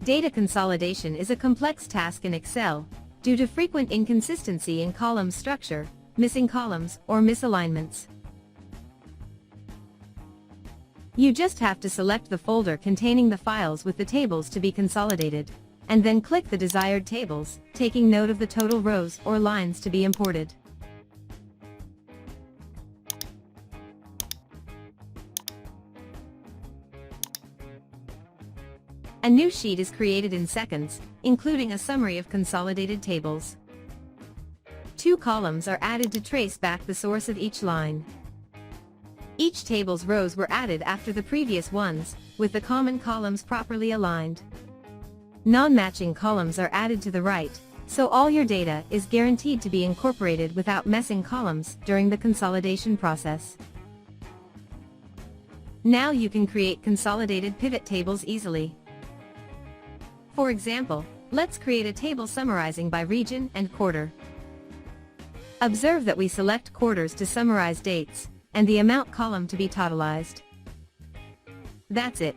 Data consolidation is a complex task in Excel, due to frequent inconsistency in column structure, missing columns, or misalignments. You just have to select the folder containing the files with the tables to be consolidated, and then click the desired tables, taking note of the total rows or lines to be imported. A new sheet is created in seconds, including a summary of consolidated tables. 2 columns are added to trace back the source of each line. Each table's rows were added after the previous ones, with the common columns properly aligned. Non-matching columns are added to the right, so all your data is guaranteed to be incorporated without messing columns during the consolidation process. Now you can create consolidated pivot tables easily. For example, let's create a table summarizing by region and quarter. Observe that we select quarters to summarize dates, and the amount column to be totalized. That's it.